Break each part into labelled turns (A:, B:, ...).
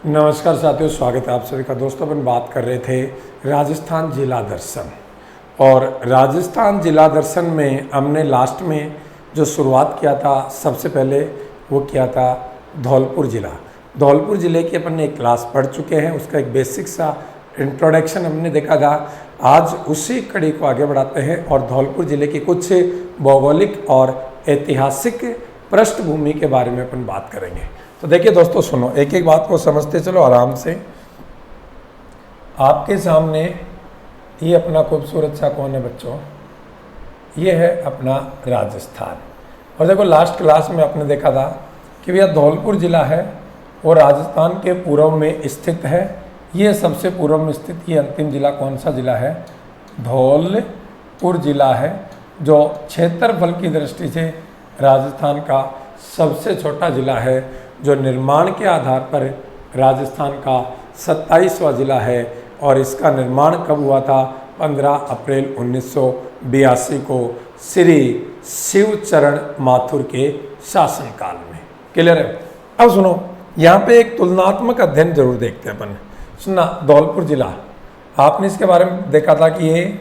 A: नमस्कार साथियों, स्वागत है आप सभी का। दोस्तों, अपन बात कर रहे थे राजस्थान जिला दर्शन, और राजस्थान जिला दर्शन में हमने लास्ट में जो शुरुआत किया था, सबसे पहले वो किया था धौलपुर ज़िला। धौलपुर ज़िले की अपन एक क्लास पढ़ चुके हैं, उसका एक बेसिक सा इंट्रोडक्शन हमने देखा था। आज उसी कड़ी को आगे बढ़ाते हैं और धौलपुर ज़िले की कुछ भौगोलिक और ऐतिहासिक पृष्ठभूमि के बारे में अपन बात करेंगे। तो देखिए दोस्तों, सुनो, एक एक बात को समझते चलो आराम से। आपके सामने ये अपना खूबसूरत सा कौन है बच्चों? ये है अपना राजस्थान। और देखो, लास्ट क्लास में आपने देखा था कि भैया धौलपुर ज़िला है वो राजस्थान के पूर्व में स्थित है। ये सबसे पूर्व में स्थित ये अंतिम ज़िला कौन सा ज़िला है? धौलपुर ज़िला है, जो क्षेत्रफल की दृष्टि से राजस्थान का सबसे छोटा ज़िला है, जो निर्माण के आधार पर राजस्थान का 27वां ज़िला है। और इसका निर्माण कब हुआ था? 15 अप्रैल 1982 को श्री शिवचरण माथुर के शासनकाल में। क्लियर है? अब सुनो, यहाँ पे एक तुलनात्मक अध्ययन जरूर देखते हैं अपन। सुनना, धौलपुर ज़िला आपने इसके बारे में देखा था कि ये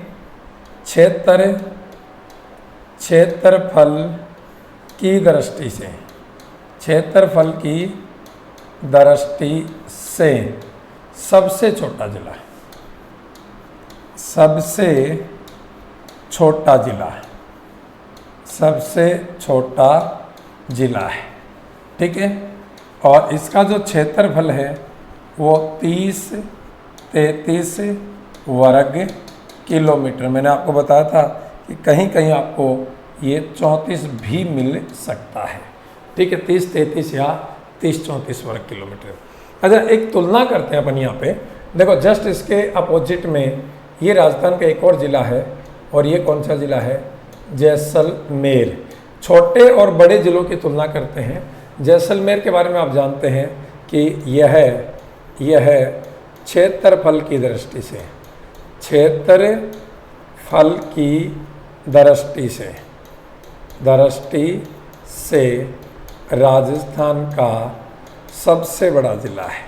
A: क्षेत्रफल की दृष्टि से सबसे छोटा जिला है। सबसे छोटा जिला है, ठीक है। और इसका जो क्षेत्रफल है वो 30-33 वर्ग किलोमीटर। मैंने आपको बताया था कि कहीं कहीं आपको ये 34 भी मिल सकता है, ठीक है। 30-33 या 30-34 वर्ग किलोमीटर। अच्छा, एक तुलना करते हैं अपन यहाँ पे। देखो, जस्ट इसके अपोजिट में ये राजस्थान का एक और ज़िला है, और ये कौन सा ज़िला है? जैसलमेर। छोटे और बड़े ज़िलों की तुलना करते हैं। जैसलमेर के बारे में आप जानते हैं कि यह क्षेत्रफल की दृष्टि से राजस्थान का सबसे बड़ा ज़िला है।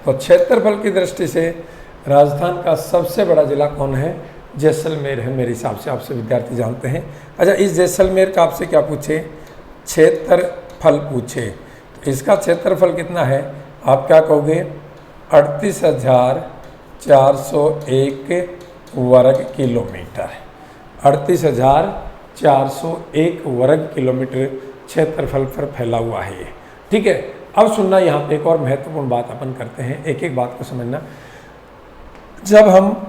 A: तो क्षेत्रफल की दृष्टि से राजस्थान का सबसे बड़ा ज़िला कौन है? जैसलमेर है, मेरे हिसाब से आपसे विद्यार्थी जानते हैं। अच्छा, इस जैसलमेर का आपसे क्या पूछे? क्षेत्रफल पूछे, तो इसका क्षेत्रफल कितना है? आप क्या कहोगे? 38,401 वर्ग किलोमीटर। 38,401 वर्ग किलोमीटर क्षेत्रफल पर फैला हुआ है ये, ठीक है। अब सुनना, यहाँ पे एक और महत्वपूर्ण बात अपन करते हैं, एक एक बात को समझना। जब हम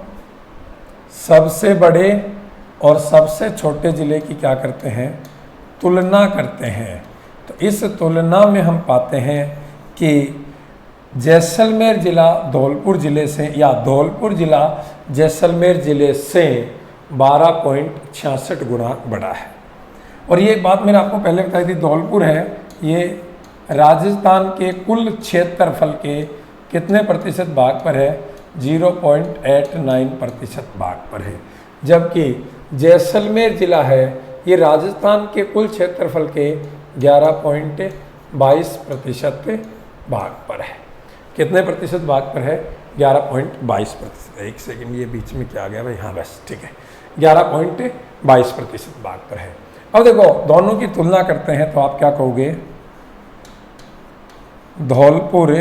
A: सबसे बड़े और सबसे छोटे ज़िले की क्या करते हैं? तुलना करते हैं। तो इस तुलना में हम पाते हैं कि जैसलमेर ज़िला धौलपुर ज़िले से, या धौलपुर ज़िला जैसलमेर ज़िले से 12.66 गुना बड़ा है। और ये एक बात मैंने आपको पहले बताई थी, धौलपुर है ये राजस्थान के कुल क्षेत्रफल के कितने प्रतिशत भाग पर है? 0.89% भाग पर है। जबकि जैसलमेर ज़िला है ये राजस्थान के कुल क्षेत्रफल के 11.22% भाग पर है। कितने प्रतिशत भाग पर है? 11.22%। एक सेकंड, ये बीच में क्या आ गया भाई? हाँ बस, ठीक है, 11.22% भाग पर है। अब देखो, दोनों की तुलना करते हैं तो आप क्या कहोगे? धौलपुर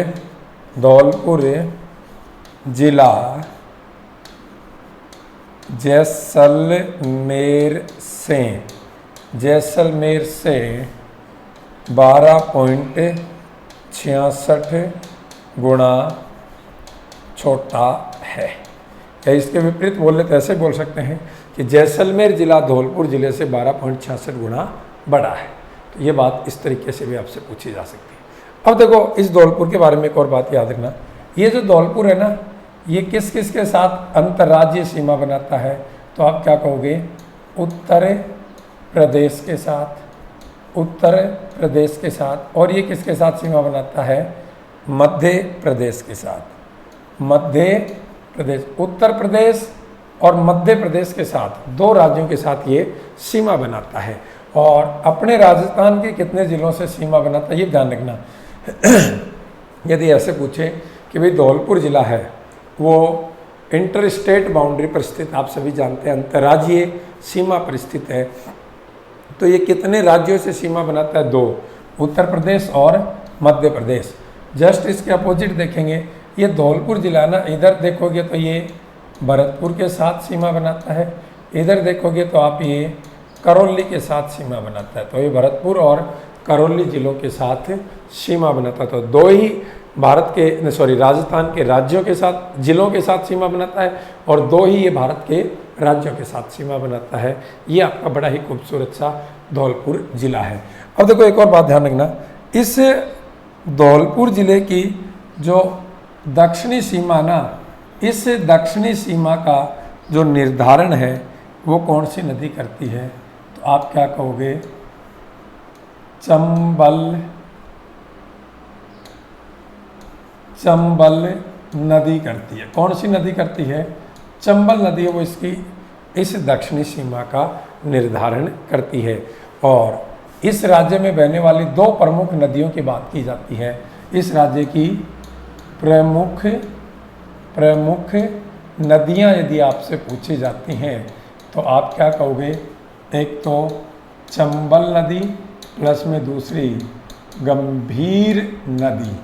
A: जिला जैसलमेर से 12.66 गुना छोटा है। या इसके विपरीत बोले तो ऐसे बोल सकते हैं कि जैसलमेर ज़िला धौलपुर ज़िले से 12.66 गुना बड़ा है। तो ये बात इस तरीके से भी आपसे पूछी जा सकती है। अब देखो, इस धौलपुर के बारे में एक और बात याद रखना। ये जो धौलपुर है ना, ये किस किस के साथ अंतर्राज्यीय सीमा बनाता है? तो आप क्या कहोगे? उत्तर प्रदेश के साथ। और ये किसके साथ सीमा बनाता है? मध्य प्रदेश के साथ। उत्तर प्रदेश और मध्य प्रदेश के साथ, 2 राज्यों के साथ ये सीमा बनाता है। और अपने राजस्थान के कितने जिलों से सीमा बनाता है ये ध्यान रखना। यदि ऐसे पूछे कि भाई धौलपुर जिला है वो इंटर स्टेट बाउंड्री पर स्थित, आप सभी जानते हैं अंतर्राज्यीय सीमा पर स्थित है, तो ये कितने राज्यों से सीमा बनाता है? 2, उत्तर प्रदेश और मध्य प्रदेश। जस्ट इसके अपोजिट देखेंगे, ये धौलपुर जिला ना, इधर देखोगे तो ये भरतपुर के साथ सीमा बनाता है, इधर देखोगे तो आप ये करौली के साथ सीमा बनाता है। तो ये भरतपुर और करौली जिलों के साथ सीमा बनाता है। तो 2 ही भारत के राजस्थान के राज्यों के साथ, जिलों के साथ सीमा बनाता है और 2 ही ये भारत के राज्यों के साथ सीमा बनाता है। ये आपका बड़ा ही खूबसूरत सा धौलपुर जिला है। अब देखो एक और बात ध्यान रखना, इस धौलपुर जिले की जो दक्षिणी सीमा ना, इस दक्षिणी सीमा का जो निर्धारण है वो कौन सी नदी करती है? तो आप क्या कहोगे? चंबल नदी करती है। कौन सी नदी करती है? चंबल नदी है, वो इसकी इस दक्षिणी सीमा का निर्धारण करती है। और इस राज्य में बहने वाली 2 प्रमुख नदियों की बात की जाती है। इस राज्य की प्रमुख नदियां यदि आपसे पूछी जाती हैं तो आप क्या कहोगे? एक तो चंबल नदी प्लस में दूसरी गंभीर नदी।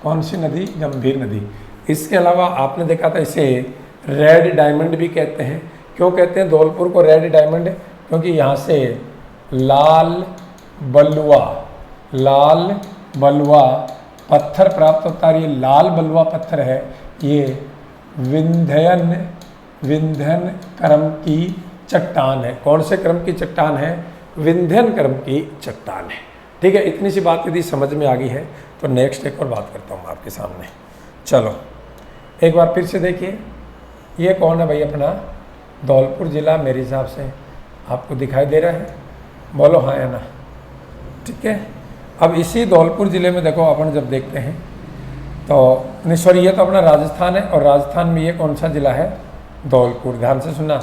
A: कौन सी नदी? गंभीर नदी। इसके अलावा आपने देखा था इसे रेड डायमंड भी कहते हैं। क्यों कहते हैं धौलपुर को रेड डायमंड? क्योंकि यहाँ से लाल बलुआ पत्थर प्राप्त होता है। ये लाल बलुआ पत्थर है, ये विंध्यन क्रम की चट्टान है। कौन से क्रम की चट्टान है? विंध्यन क्रम की चट्टान है। ठीक है, इतनी सी बात यदि समझ में आ गई है तो नेक्स्ट एक और बात करता हूँ आपके सामने। चलो एक बार फिर से देखिए, ये कौन है भाई? अपना धौलपुर जिला मेरे हिसाब से आपको दिखाई दे रहा है, बोलो हाँ या ना। ठीक है, अब इसी धौलपुर ज़िले में देखो अपन जब देखते हैं तो नहीं ये तो अपना राजस्थान है, और राजस्थान में ये कौन सा ज़िला है? धौलपुर। ध्यान से सुना,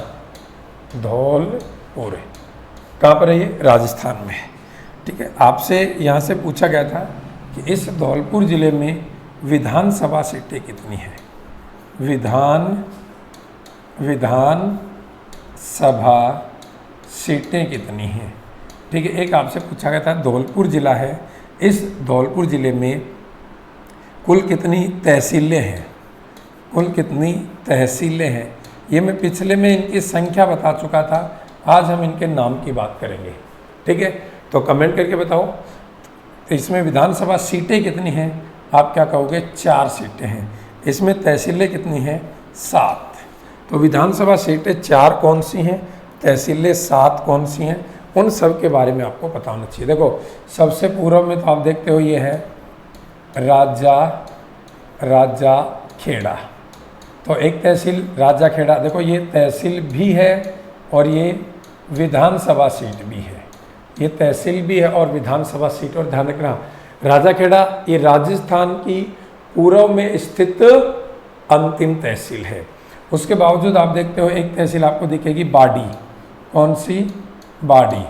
A: धौलपुर कहाँ पर है? ये राजस्थान में है। ठीक है, आपसे यहाँ से पूछा गया था कि इस धौलपुर ज़िले में विधानसभा सीटें कितनी हैं? विधानसभा सीटें कितनी हैं? ठीक है, एक आपसे पूछा गया था, धौलपुर ज़िला है, इस धौलपुर ज़िले में कुल कितनी तहसीलें हैं? कुल कितनी तहसीलें हैं? ये मैं पिछले में इनकी संख्या बता चुका था, आज हम इनके नाम की बात करेंगे। ठीक है, तो कमेंट करके बताओ तो इसमें विधानसभा सीटें कितनी हैं? आप क्या कहोगे? 4 सीटें हैं। इसमें तहसीलें कितनी हैं? 7। तो विधानसभा सीटें 4 कौन सी हैं, तहसीलें 7 कौन सी हैं, उन सब के बारे में आपको पता होना चाहिए। देखो सबसे पूर्व में तो आप देखते हो ये है राजा खेड़ा। तो एक तहसील राजा खेड़ा, देखो ये तहसील भी है और ये विधानसभा सीट भी है। ये तहसील भी है और विधानसभा सीट। और ध्यान रखना, राजा खेड़ा ये राजस्थान की पूर्व में स्थित अंतिम तहसील है। उसके बावजूद आप देखते हो एक तहसील आपको दिखेगी बाड़ी। कौन सी? बाड़ी।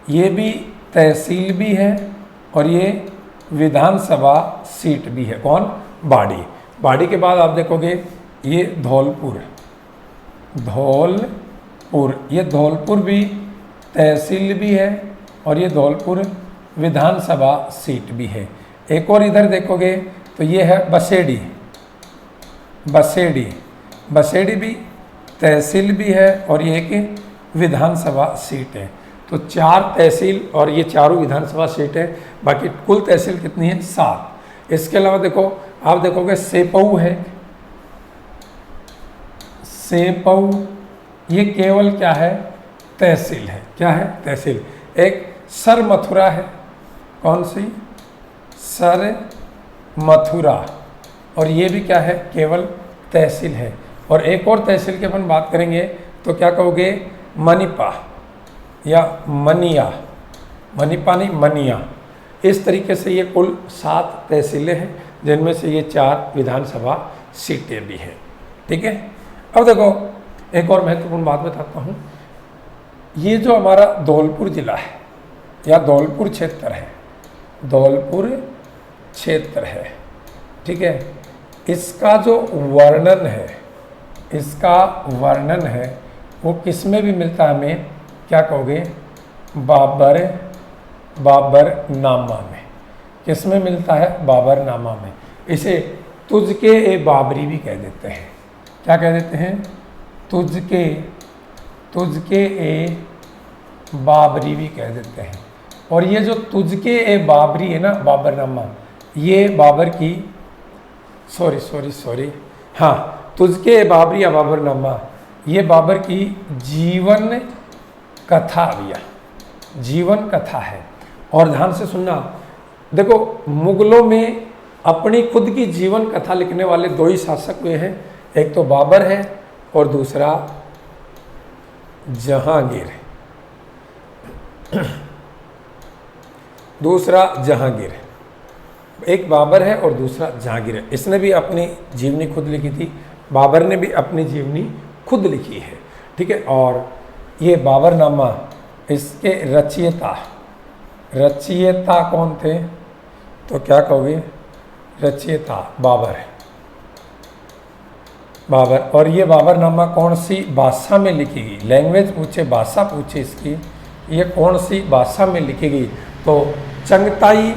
A: ये भी तहसील भी है और ये विधानसभा सीट भी है। कौन? बाड़ी। बाड़ी के बाद आप देखोगे ये धौलपुर। ये धौलपुर भी तहसील भी है और ये धौलपुर विधानसभा सीट भी है। एक और इधर देखोगे तो ये है बसेड़ी। बसेड़ी भी तहसील भी है और ये एक विधानसभा सीट है। तो 4 तहसील और ये चारों विधानसभा सीट है। बाकी कुल तहसील कितनी है? 7। इसके अलावा देखो आप देखोगे सेपऊ है। सेपऊ ये केवल क्या है? तहसील है। क्या है? तहसील। एक सर मथुरा है। कौन सी? सर मथुरा, और ये भी क्या है? केवल तहसील है। और एक और तहसील की अपन बात करेंगे तो क्या कहोगे? मनिपा या मनिया। मनिपा नहीं, मनिया। इस तरीके से ये कुल 7 तहसीलें हैं जिनमें से ये 4 विधानसभा सीटें भी हैं। ठीक है, अब देखो एक और महत्वपूर्ण बात बताता हूँ, ये जो हमारा धौलपुर जिला है या धौलपुर क्षेत्र है, धौलपुर क्षेत्र है, ठीक है, इसका जो वर्णन है, इसका वर्णन है वो किस में भी मिलता है, हमें क्या कहोगे, बाबरनामा में। किस में मिलता है, बाबरनामा में। इसे तुझके ए बाबरी भी कह देते हैं। क्या कह देते हैं, तुझके ए बाबरी भी कह देते हैं। और ये जो तुझके ए बाबरी है ना, बाबरनामा, ये बाबर की सॉरी हाँ, तुझके ए बाबरी या बाबरनामा, ये बाबर की जीवन कथा भैया, जीवन कथा है। और ध्यान से सुनना, देखो मुगलों में अपनी खुद की जीवन कथा लिखने वाले दो ही शासक हुए हैं, एक तो बाबर है और दूसरा जहांगीर है। दूसरा जहांगीर है, एक बाबर है और दूसरा जहांगीर है। इसने भी अपनी जीवनी खुद लिखी थी, बाबर ने भी अपनी जीवनी खुद लिखी है, ठीक है। और ये बाबरनामा, इसके रचयिता कौन थे, तो क्या कहोगे, रचयिता बाबर है, बाबर। और ये बाबरनामा कौन सी भाषा में लिखी गई, लैंग्वेज पूछे, भाषा पूछे इसकी, ये कौन सी भाषा में लिखी गई, तो चंगताई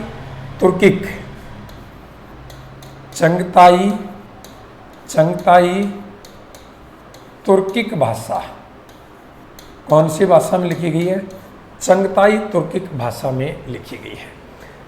A: तुर्किक भाषा। कौन सी भाषा में लिखी गई है, चंगताई तुर्किक भाषा में लिखी गई है,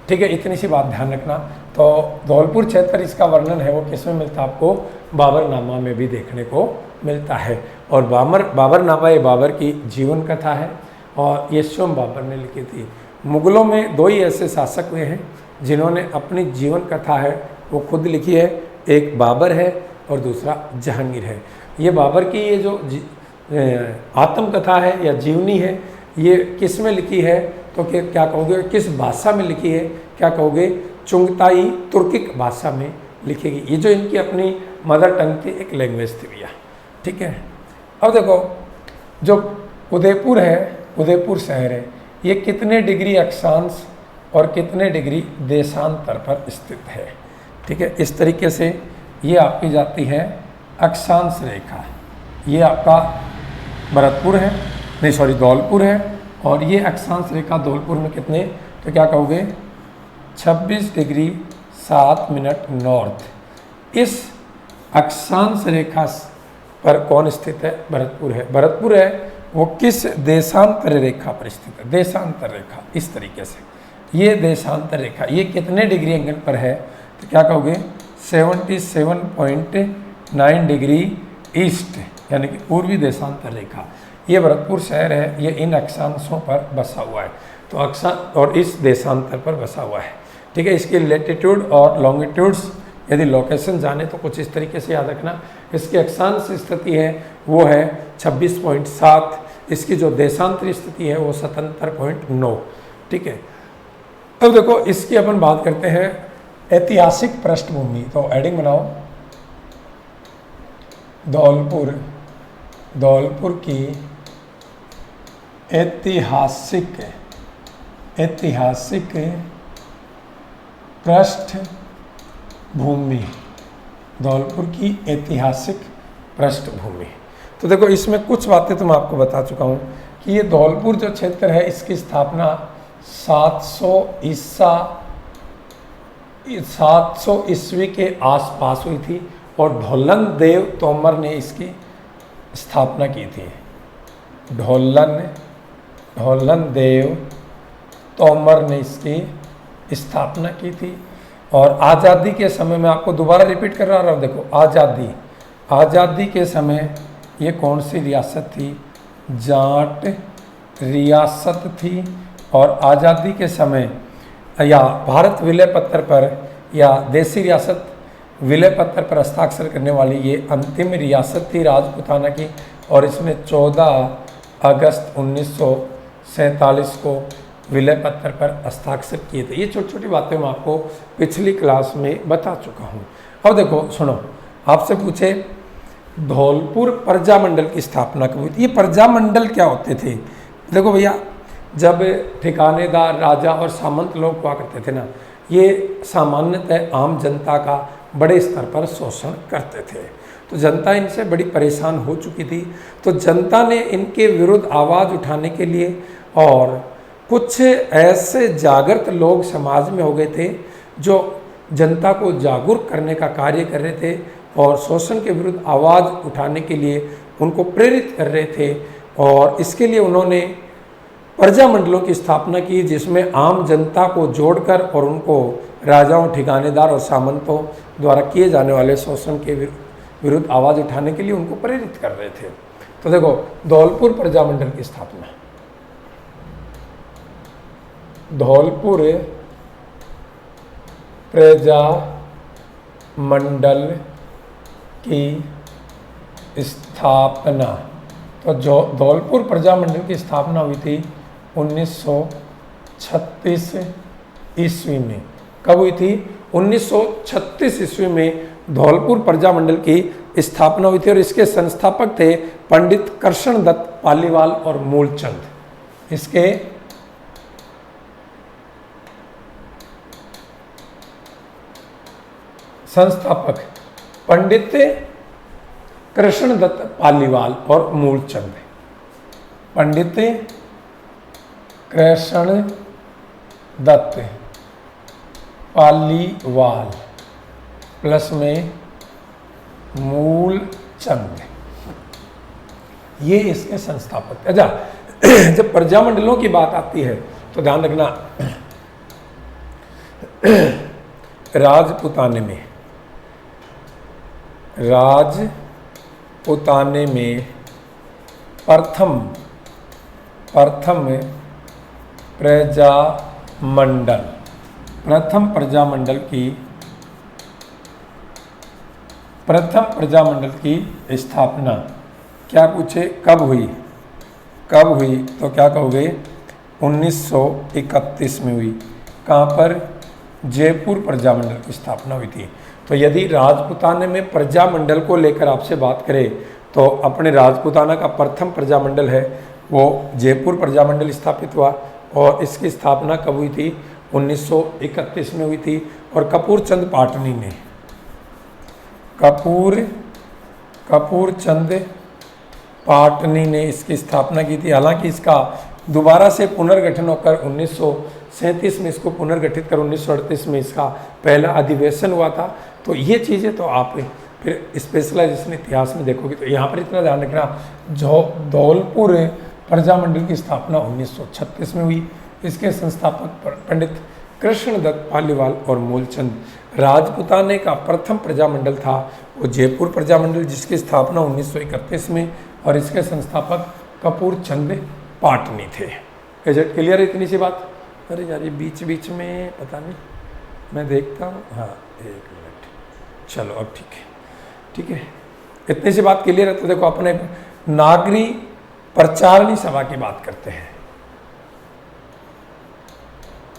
A: ठीक है। इतनी सी बात ध्यान रखना। तो धौलपुर क्षेत्र, इसका वर्णन है वो किस में मिलता है, आपको बाबरनामा में भी देखने को मिलता है। और बाबरनामा ये बाबर की जीवन कथा है और ये स्वयं बाबर ने लिखी थी। मुगलों में दो ही ऐसे शासक हुए हैं जिन्होंने अपनी जीवन कथा है वो खुद लिखी है, एक बाबर है और दूसरा जहांगीर है। ये बाबर की ये जो आत्मकथा है या जीवनी है, ये किस में लिखी है, तो क्या कहोगे, किस भाषा में लिखी है, क्या कहोगे, चुंगताई तुर्किक भाषा में लिखेगी। ये जो इनकी अपनी मदर टंग की एक लैंग्वेज थी भैया, ठीक है। अब देखो, जो उदयपुर है, उदयपुर शहर है, ये कितने डिग्री अक्षांश और कितने डिग्री देशांतर पर स्थित है, ठीक है। इस तरीके से ये आपकी जाती है अक्षांश रेखा। ये आपका भरतपुर है, नहीं सॉरी धौलपुर है, और ये अक्षांश रेखा धौलपुर में कितने, तो क्या कहोगे, 26 डिग्री 7 मिनट नॉर्थ। इस अक्षांश रेखा पर कौन स्थित है, भरतपुर है। भरतपुर है वो किस देशांतर रेखा पर स्थित है, देशांतर रेखा। इस तरीके से ये देशांतर रेखा, ये कितने डिग्री एंगल पर है, तो क्या कहोगे, 77.9 डिग्री ईस्ट, यानी कि पूर्वी देशांतर रेखा। ये भरतपुर शहर है, ये इन अक्षांशों पर बसा हुआ है, तो अक्षांश और इस देशांतर पर बसा हुआ है, ठीक है। इसकी लेटीट्यूड और लॉन्गिट्यूड्स यदि लोकेशन जाने तो कुछ इस तरीके से याद रखना। इसकी अक्षांश स्थिति है वो है 26.7, इसकी जो देशांतरी स्थिति है वो 77.9, ठीक है। अब देखो, इसकी अपन बात करते हैं ऐतिहासिक पृष्ठभूमि। तो एडिंग बनाओ, धौलपुर की ऐतिहासिक पृष्ठभूमि, धौलपुर की ऐतिहासिक पृष्ठभूमि। तो देखो, इसमें कुछ बातें तो मैं आपको बता चुका हूँ कि ये धौलपुर जो क्षेत्र है, इसकी स्थापना 700 ईस्वी के आसपास हुई थी और ढोलन देव तोमर ने इसकी स्थापना की थी। ढोलन देव तोमर ने इसकी स्थापना की थी। और आज़ादी के समय में, आपको दोबारा रिपीट कर रहा हूँ, देखो, आज़ादी के समय ये कौन सी रियासत थी, जाट रियासत थी। और आज़ादी के समय या भारत विलय पत्र पर या देसी रियासत विलय पत्र पर हस्ताक्षर करने वाली ये अंतिम रियासत थी राजपूताना की। और इसने 14 अगस्त 1947 को विलय पत्र पर हस्ताक्षर किए थे। ये छोटी छोटी बातें मैं आपको पिछली क्लास में बता चुका हूँ। अब देखो, सुनो, आपसे पूछे धौलपुर प्रजामंडल की स्थापना कब हुई थी? ये प्रजामंडल क्या होते थे? देखो भैया, जब ठिकानेदार, राजा और सामंत लोग हुआ करते थे ना, ये सामान्यतः आम जनता का बड़े स्तर पर शोषण करते थे। तो जनता इनसे बड़ी परेशान हो चुकी थी। तो जनता ने इनके विरुद्ध आवाज़ उठाने के लिए, और कुछ ऐसे जागृत लोग समाज में हो गए थे जो जनता को जागरूक करने का कार्य कर रहे थे और शोषण के विरुद्ध आवाज़ उठाने के लिए उनको प्रेरित कर रहे थे। और इसके लिए उन्होंने प्रजामंडलों की स्थापना की, जिसमें आम जनता को जोड़कर और उनको राजाओं, ठिकानेदार और सामंतों द्वारा किए जाने वाले शोषण के विरुद्ध आवाज़ उठाने के लिए उनको प्रेरित कर रहे थे। तो देखो, धौलपुर प्रजामंडल की स्थापना, धौलपुर प्रजामंडल की स्थापना, तो जो धौलपुर प्रजामंडल की स्थापना हुई थी 1936 ईस्वी में। कब हुई थी? 1936 ईस्वी में धौलपुर प्रजामंडल की स्थापना हुई थी और इसके संस्थापक थे पंडित कृष्णदत्त पालीवाल और मूलचंद। इसके संस्थापक पंडित कृष्णदत्त पालीवाल और मूलचंद। पंडित कृष्णदत्त पालीवाल प्लस में मूलचंद, ये इसके संस्थापक। अच्छा, जब प्रजामंडलों की बात आती है तो ध्यान रखना, राजपुताने में प्रथम प्रजामंडल की स्थापना क्या पूछे? कब हुई? तो क्या कहोगे? 1931 में हुई। कहाँ पर? जयपुर प्रजामंडल की स्थापना हुई थी। तो यदि राजपुताने में प्रजामंडल को लेकर आपसे बात करें तो अपने राजपुताना का प्रथम प्रजामंडल है वो जयपुर प्रजामंडल स्थापित हुआ, और इसकी स्थापना कब हुई थी? 1931 में हुई थी। और कपूर चंद पाटनी ने, कपूर चंद पाटनी ने इसकी स्थापना की थी। हालांकि इसका दोबारा से पुनर्गठन होकर 1937 में इसको पुनर्गठित कर 1938 में इसका पहला अधिवेशन हुआ था। तो ये चीज़ें तो आप फिर स्पेशलाइजेशन इतिहास में देखोगे। तो यहाँ पर इतना ध्यान रखना, जो धौलपुर प्रजामंडल की स्थापना 1936 में हुई। इसके संस्थापक पंडित कृष्णदत्त पालीवाल और मूलचंद। राजपुताने का प्रथम प्रजामंडल था वो जयपुर प्रजामंडल, जिसकी स्थापना 1931 में, और इसके संस्थापक कपूर चंद पाटनी थे। Is clear? इतनी सी बात। अरे यार, ये बीच बीच में पता नहीं, मैं देखता हूँ। हाँ, 1 मिनट, चलो अब ठीक है। इतनी सी बात क्लियर है। तो देखो, अपने नागरी प्रचारणी सभा की बात करते हैं।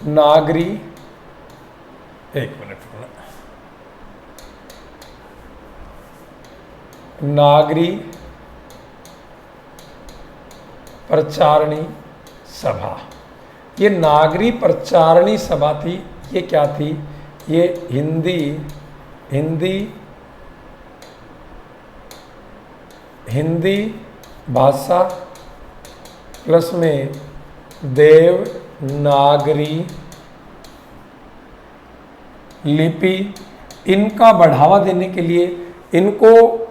A: नागरी, 1 मिनट, नागरी प्रचारणी सभा। ये नागरी प्रचारणी सभा थी। ये क्या थी? ये हिंदी भाषा प्लस में देवनागरी लिपि, इनका बढ़ावा देने के लिए, इनको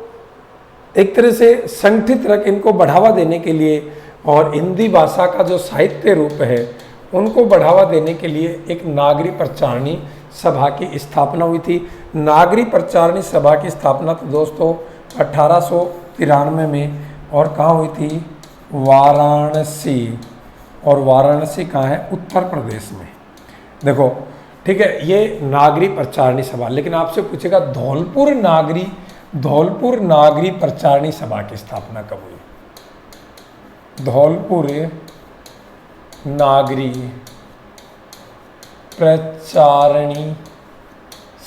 A: एक तरह से संगठित रख, इनको बढ़ावा देने के लिए, और हिंदी भाषा का जो साहित्य रूप है उनको बढ़ावा देने के लिए एक नागरी प्रचारणी सभा की स्थापना हुई थी। नागरी प्रचारणी सभा की स्थापना तो दोस्तों 1893 में, और कहाँ हुई थी? वाराणसी। और वाराणसी कहाँ है? उत्तर प्रदेश में। देखो, ठीक है, ये नागरी प्रचारणी सभा। लेकिन आपसे पूछेगा धौलपुर नागरी प्रचारणी सभा की स्थापना कब हुई? धौलपुर नागरी प्रचारणी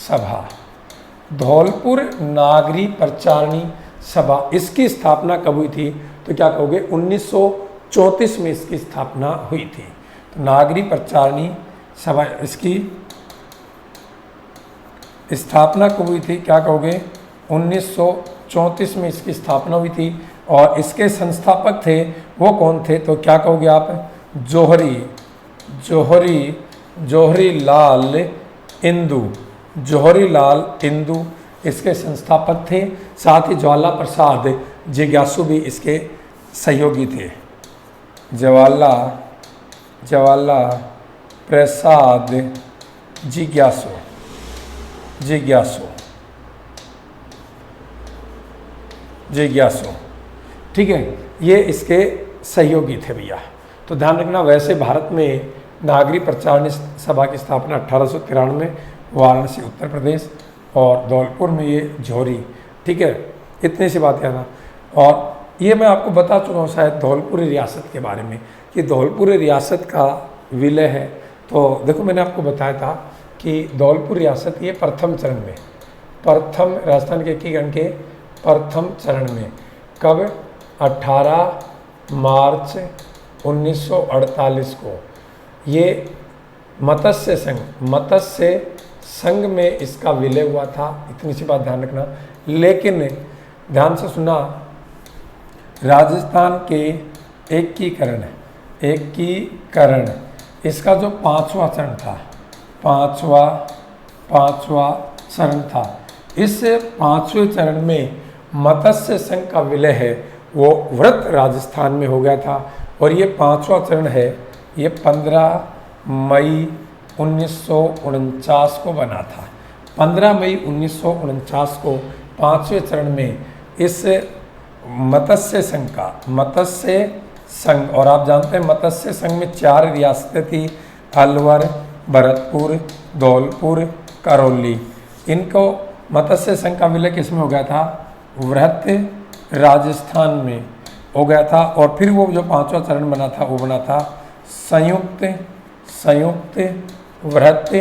A: सभा सभा, इसकी स्थापना कब हुई थी? तो क्या कहोगे 1934 में इसकी स्थापना हुई थी। तो नागरी प्रचारणी सभा, इसकी स्थापना कब हुई थी? क्या कहोगे 1934 में इसकी स्थापना हुई थी। और इसके संस्थापक थे वो कौन थे? तो क्या कहोगे आप? जौहरी लाल इंदू, जौहरी लाल इंदू इसके संस्थापक थे। साथ ही ज्वाला प्रसाद जिज्ञासु भी इसके सहयोगी थे। ज्वाला प्रसाद जिज्ञासु, ठीक है, ये इसके सहयोगी थे भैया। तो ध्यान रखना, वैसे भारत में नागरी प्रचारणी सभा की स्थापना 1893 में वाराणसी उत्तर प्रदेश और धौलपुर में ये जौहरी, ठीक है, इतनी सी बात है ना। और ये मैं आपको बता चुका हूँ शायद धौलपुरी रियासत के बारे में कि धौलपुरी रियासत का विलय है। तो देखो मैंने आपको बताया था कि धौलपुर रियासत ये प्रथम चरण में, प्रथम राजस्थान के एकीकरण के प्रथम चरण में कब? 18 मार्च 1948 को ये मत्स्य संघ में इसका विलय हुआ था। इतनी सी बात ध्यान रखना। लेकिन ध्यान से सुना, राजस्थान के एकीकरण इसका जो पांचवा चरण था, पांचवा चरण था, इस पांचवें चरण में मत्स्य संघ का विलय है वो वृत्त राजस्थान में हो गया था। और ये पांचवा चरण है, ये 15 मई 1949 को बना था। 15 मई 1949 को पांचवें चरण में इस मत्स्य संघ, और आप जानते हैं मत्स्य संघ में 4 रियासतें थी, अलवर, भरतपुर, धौलपुर, करौली। इनको मत्स्य संघ का विलय किस में हो गया था? वृत्त राजस्थान में हो गया था। और फिर वो जो पांचवा चरण बना था वो बना था संयुक्त वृत्त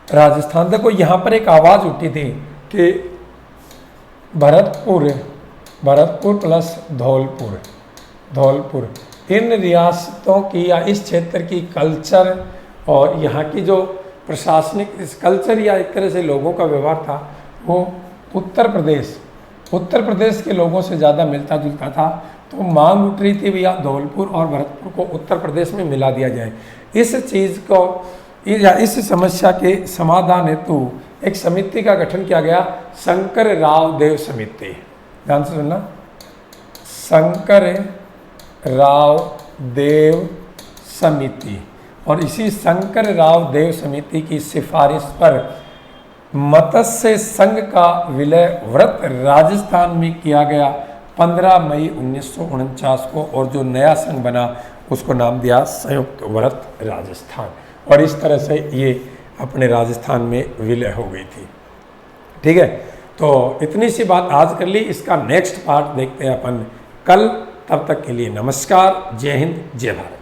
A: राजस्थान। देखो यहाँ पर एक आवाज़ उठी थी कि भरतपुर प्लस धौलपुर इन रियासतों की या इस क्षेत्र की कल्चर और यहाँ की जो प्रशासनिक कल्चर या एक तरह से लोगों का व्यवहार था वो उत्तर प्रदेश के लोगों से ज़्यादा मिलता जुलता था। तो मांग उठ रही थी भैया धौलपुर और भरतपुर को उत्तर प्रदेश में मिला दिया जाए। इस चीज़ को या इस समस्या के समाधान हेतु एक समिति का गठन किया गया, शंकर राव देव समिति। ध्यान से सुनना, शंकर राव देव समिति। और इसी शंकर राव देव समिति की सिफारिश पर मत्स्य संघ का विलय वृत्त राजस्थान में किया गया 15 मई 1949 को। और जो नया संघ बना उसको नाम दिया संयुक्त वृत्त राजस्थान। और इस तरह से ये अपने राजस्थान में विलय हो गई थी। ठीक है, तो इतनी सी बात आज कर ली। इसका नेक्स्ट पार्ट देखते हैं अपन कल। तब तक के लिए नमस्कार, जय हिंद, जय भारत।